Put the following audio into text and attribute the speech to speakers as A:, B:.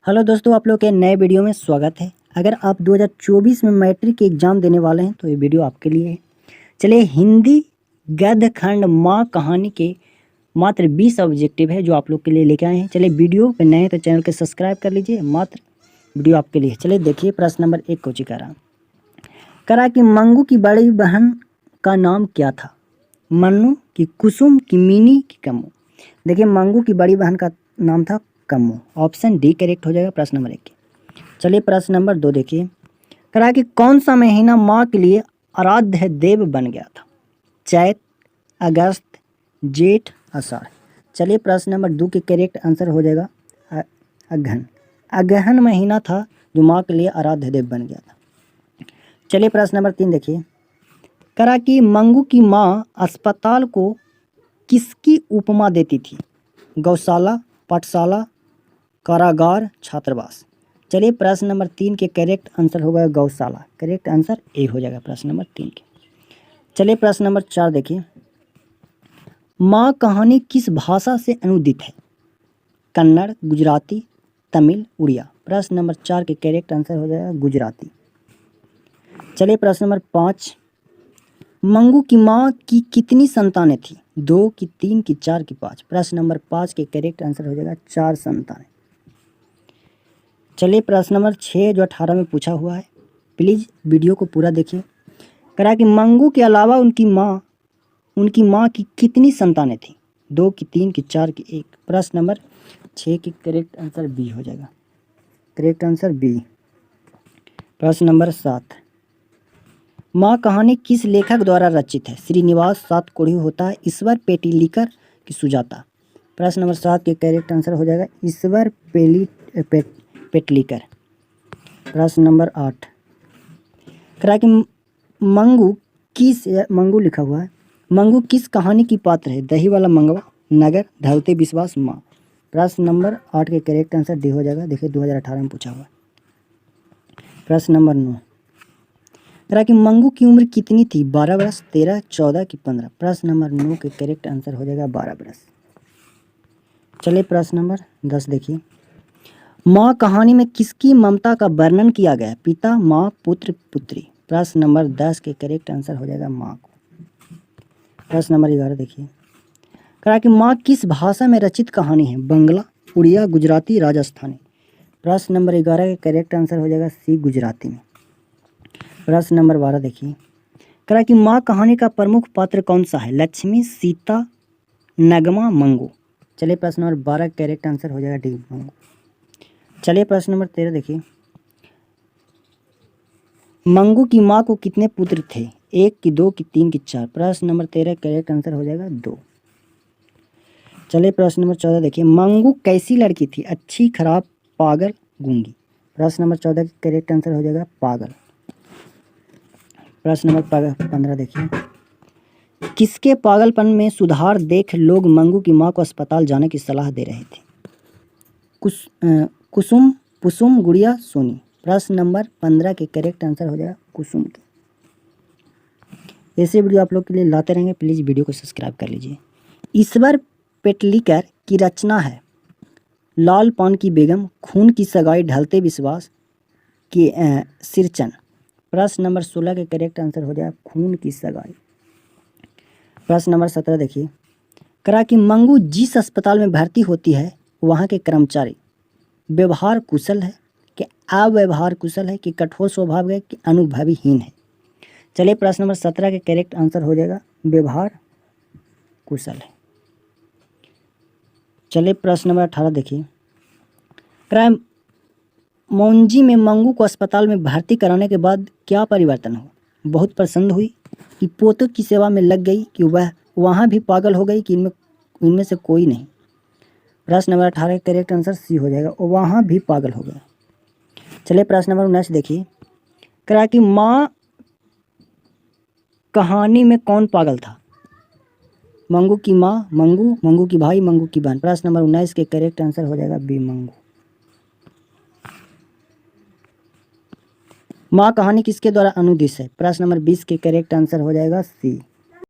A: Hello दोस्तों, आप लोग के नए वीडियो में स्वागत है। अगर आप 2024 में मैट्रिक के एग्ज़ाम देने वाले हैं तो ये वीडियो आपके लिए है। चलिए, हिंदी गद्य खंड माँ कहानी के मात्र 20 ऑब्जेक्टिव है जो आप लोग के लिए लेके आए हैं। चलिए, वीडियो पे नए हैं तो चैनल को सब्सक्राइब कर लीजिए। मात्र वीडियो आपके लिए। चलिए देखिए, प्रश्न नंबर 1 को करा कि मंगू की बड़ी बहन का नाम क्या था? मन्नू की, कुसुम की, मीनी की, कम्मू। देखिए, मंगू की बड़ी बहन का नाम था कम्मू। ऑप्शन डी करेक्ट हो जाएगा प्रश्न नंबर 1। चलिए प्रश्न नंबर 2 देखिए, करा कि कौन सा महीना माँ के लिए आराध्य देव बन गया था? चैत, अगस्त, जेठ, आषाढ़। चलिए प्रश्न नंबर 2 के करेक्ट आंसर हो जाएगा अगहन। अगहन महीना था जो माँ के लिए आराध्य देव बन गया था। चलिए प्रश्न नंबर 3 देखिए, करा कि मंगू की माँ अस्पताल को किसकी उपमा देती थी? गौशाला, पाठशाला, कारागार, छात्रावास। चलिए प्रश्न नंबर 3 के करेक्ट आंसर होगा गौशाला। करेक्ट आंसर ए हो जाएगा प्रश्न नंबर 3 के। चलिए प्रश्न नंबर 4 देखिए, माँ कहानी किस भाषा से अनुदित है? कन्नड़, गुजराती, तमिल, उड़िया। प्रश्न नंबर 4 के करेक्ट आंसर हो जाएगा गुजराती। चलिए प्रश्न नंबर 5, मंगू की माँ की कितनी संतानें थी? 2 की, 3 की, 4 की, 5। प्रश्न नंबर 5 के करेक्ट आंसर हो जाएगा 4 संतानें। चलिए प्रश्न नंबर 6 जो 18 में पूछा हुआ है, प्लीज़ वीडियो को पूरा देखिए। करा कि मंगू के अलावा उनकी माँ की कितनी संतानें थी? 2 की, 3 की, 4 की, 1। प्रश्न नंबर 6 की करेक्ट आंसर बी हो जाएगा। Correct answer B. प्रश्न नंबर 7, माँ कहानी किस लेखक द्वारा रचित है? श्रीनिवास सातकोड़ी होता है, ईश्वर पेटलीकर की सुजाता। प्रश्न नंबर 7 के करेक्ट आंसर हो जाएगा ईश्वर पेटलीकर। प्रश्न नंबर 8, करा कि मंगू लिखा हुआ है, मंगू किस कहानी की पात्र है? दही वाला मंगवा, नगर, धरती विश्वास, माँ। प्रश्न नंबर 8 के करेक्ट आंसर डी हो जाएगा। देखिए 2018 में पूछा हुआ है। प्रश्न नंबर 9, करा कि मंगू की उम्र कितनी थी? 12 वर्ष, 13, 14 की 15। प्रश्न नंबर 9 के करेक्ट आंसर हो जाएगा 12 वर्ष। चलिए प्रश्न नंबर 10 देखिए, माँ कहानी में किसकी ममता का वर्णन किया गया? पिता, माँ, पुत्र, पुत्री। प्रश्न नंबर 10 के करेक्ट आंसर हो जाएगा माँ को। प्रश्न नंबर 11 देखिए, कहा कि माँ किस भाषा में रचित कहानी है? बंगला, उड़िया, गुजराती, राजस्थानी। प्रश्न नंबर 11 के करेक्ट आंसर हो जाएगा सी, गुजराती में। प्रश्न नंबर 12 देखिए, कहा कि माँ कहानी का प्रमुख पात्र कौन सा है? लक्ष्मी, सीता, नगमा, मंगू। चलिए प्रश्न नंबर 12 का करेक्ट आंसर हो जाएगा डी, मंगू। चलिए प्रश्न नंबर 13 देखिए, मंगू की माँ को कितने पुत्र थे? 1 की, 2 की, 3 की, 4। प्रश्न नंबर 13 करेक्ट आंसर हो जाएगा 2। चलिए प्रश्न नंबर 14 देखिए, मंगू कैसी लड़की थी? अच्छी, खराब, पागल, गूंगी। प्रश्न नंबर 14 का करेक्ट आंसर हो जाएगा पागल। प्रश्न नंबर 15 देखिए, किसके पागलपन में सुधार देख लोग मंगू की माँ को अस्पताल जाने की सलाह दे रहे थे? कुसुम, पुसुम, गुड़िया, सोनी। प्रश्न नंबर 15 के करेक्ट आंसर हो जाएगा कुसुम के। ऐसे वीडियो आप लोग के लिए लाते रहेंगे, प्लीज़ वीडियो को सब्सक्राइब कर लीजिए। ईश्वर पेटलीकर की रचना है लाल पान की बेगम, खून की सगाई, ढलते विश्वास की सिरचन। प्रश्न नंबर 16 के करेक्ट आंसर हो जाएगा खून की सगाई। प्रश्न नंबर 17 देखिए, करा कि मंगू जिस अस्पताल में भर्ती होती है वहाँ के कर्मचारी व्यवहार कुशल है कि अव्यवहार कुशल है कि कठोर स्वभाव है कि अनुभवीहीन है? चलिए प्रश्न नंबर 17 के करेक्ट आंसर हो जाएगा व्यवहार कुशल है। चलिए प्रश्न नंबर 18 देखिए, क्राइम मौंजी में मंगू को अस्पताल में भर्ती कराने के बाद क्या परिवर्तन हुआ? बहुत प्रसन्न हुई कि पोतों की सेवा में लग गई कि वह वहाँ भी पागल हो गई कि इनमें से कोई नहीं? प्रश्न नंबर 18 का करेक्ट आंसर सी हो जाएगा, वहाँ भी पागल हो गया। चलिए प्रश्न नंबर 19 देखिए, करा कि माँ कहानी में कौन पागल था? मंगू की माँ, मंगू, मंगू की भाई, मंगू की बहन। प्रश्न नंबर 19 के करेक्ट आंसर हो जाएगा बी, मंगू। माँ कहानी किसके द्वारा अनुदित है? प्रश्न नंबर 20 के करेक्ट आंसर हो जाएगा सी,